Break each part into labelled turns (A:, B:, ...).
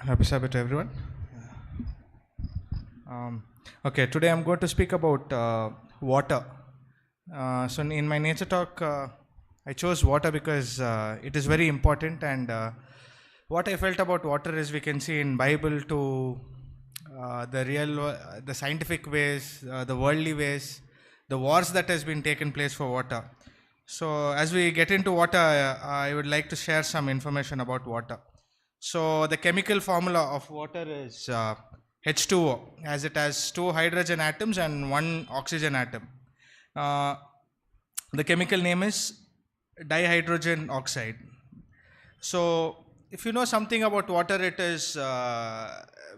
A: Happy Sabbath to everyone. Um, okay, today I'm going to speak about water. So in my nature talk, I chose water because it is very important, and what I felt about water is we can see in Bible to the scientific ways, the worldly ways, the wars that has been taken place for water. So as we get into water, I would like to share some information about water. So the chemical formula of water is H2O, as it has two hydrogen atoms and one oxygen atom. Uh, the chemical name is dihydrogen oxide. So if you know something about water, it is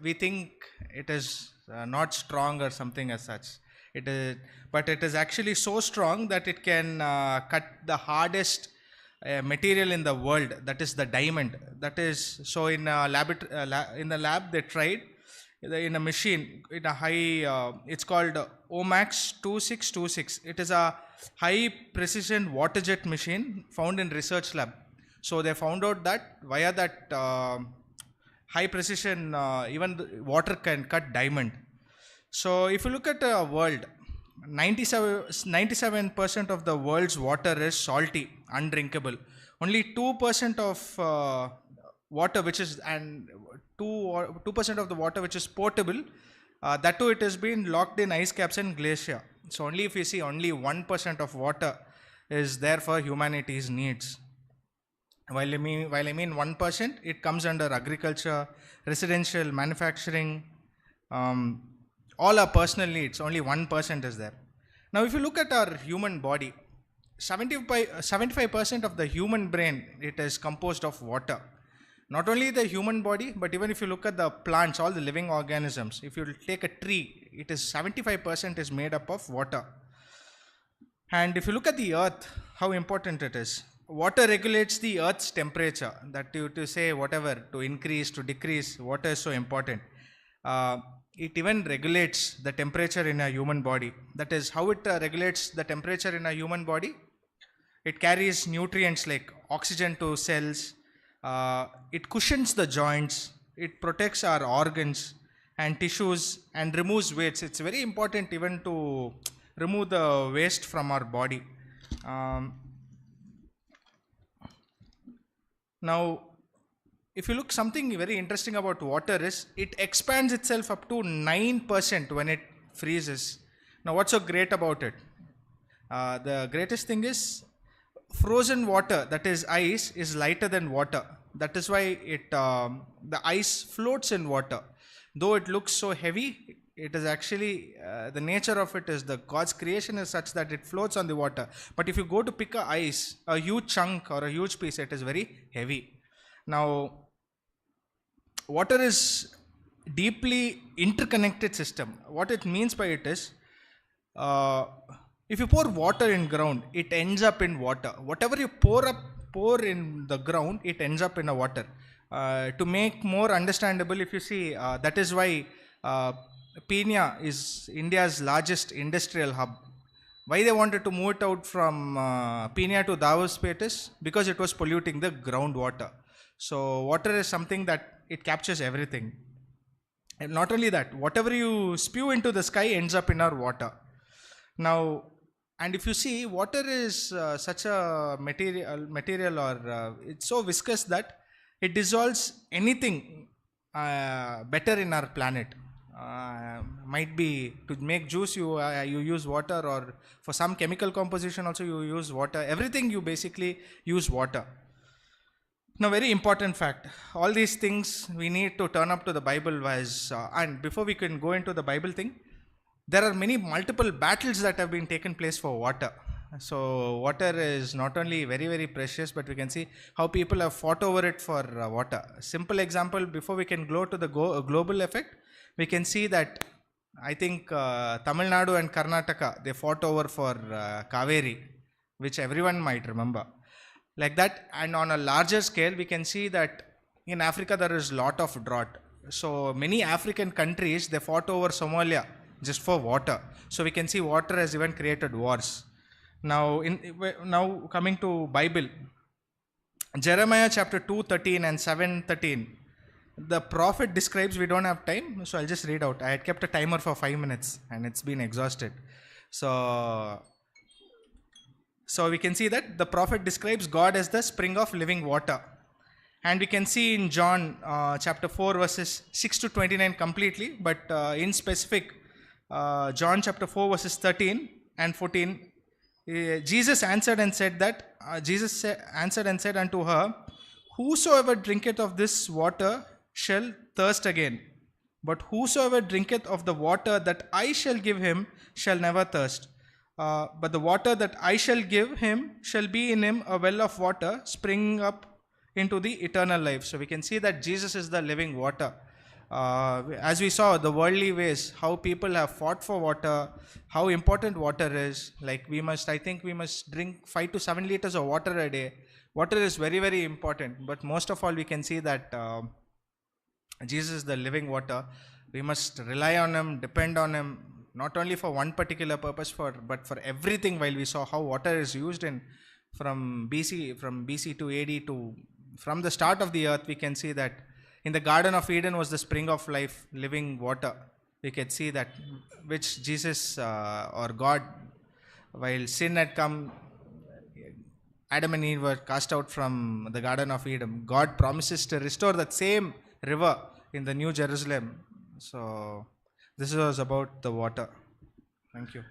A: we think it is not strong or something as such. It is, but it is actually so strong that it can cut the hardest material in the world, that is the diamond. That is so in in the lab they tried in a machine in a high it's called Omax 2626. It is a high precision water jet machine found in research lab. So they found out that via that high precision even the water can cut diamond. So if you look at the world, 97% of the world's water is salty, undrinkable. Only 2% of water which is and 2% of the water which is potable, that too it has been locked in ice caps and glacier. So only if you see only 1% of water is there for humanity's needs. While I mean 1%, it comes under agriculture, residential, manufacturing, all our personal needs. Only 1% is there. Now, if you look at our human body, 75% of the human brain, it is composed of water. Not only the human body, but even if you look at the plants, all the living organisms, if you take a tree, it is 75% is made up of water. And if you look at the earth, how important it is. Water regulates the earth's temperature. That to say whatever, to increase, to decrease, water is so important. It even regulates the temperature in a human body. That is how it regulates the temperature in a human body. It carries nutrients like oxygen to cells. It cushions the joints. It protects our organs and tissues and removes weights. It's very important even to remove the waste from our body. Now, if you look, something very interesting about water is it expands itself up to 9% when it freezes. Now, what's so great about it? The greatest thing is frozen water, that is ice, is lighter than water. That is why the ice floats in water. Though it looks so heavy, it is actually the nature of it is the God's creation is such that it floats on the water. But if you go to pick a huge chunk or a huge piece, it is very heavy. Now, water is deeply interconnected system. What it means by it is, if you pour water in ground, it ends up in water. Whatever you pour in the ground, it ends up in a water. To make more understandable, if you see, that is why Pina is India's largest industrial hub. Why they wanted to move it out from Pina to Davuspet is because it was polluting the groundwater. So water is something that it captures everything. And not only that, whatever you spew into the sky ends up in our water. Now, and if you see, water is such a material or it's so viscous that it dissolves anything better in our planet. Might be to make juice you use water, or for some chemical composition also you use water. Everything you basically use water. Now, very important fact, all these things we need to turn up to the Bible was, and before we can go into the Bible thing, there are multiple battles that have been taken place for water. So water is not only very, very precious, but we can see how people have fought over it for water. Simple example, before we can go to the global effect, we can see that I think Tamil Nadu and Karnataka, they fought over for Kaveri, which everyone might remember. Like that, and on a larger scale, we can see that in Africa there is a lot of drought. So many African countries, they fought over Somalia just for water. So we can see water has even created wars. Now, now coming to Bible, Jeremiah chapter 2:13 and 7:13. the prophet describes, we don't have time, so I'll just read out. I had kept a timer for 5 minutes and it's been exhausted. So we can see that the prophet describes God as the spring of living water. And we can see in John chapter 4 verses 6 to 29 completely, but in specific, John chapter 4 verses 13 and 14, Jesus answered and said unto her, whosoever drinketh of this water shall thirst again. But whosoever drinketh of the water that I shall give him shall never thirst. But the water that I shall give him shall be in him a well of water springing up into the eternal life. So we can see that Jesus is the living water. As we saw the worldly ways, how people have fought for water, how important water is. Like I think we must drink 5 to 7 liters of water a day. Water is very, very important. But most of all, we can see that Jesus is the living water. We must rely on him, depend on him, not only for one particular purpose, but for everything. While we saw how water is used from BC to AD to from the start of the earth, we can see that in the Garden of Eden was the spring of life, living water. We can see that which Jesus or God, while sin had come, Adam and Eve were cast out from the Garden of Eden. God promises to restore that same river in the New Jerusalem. So this was about the water. Thank you.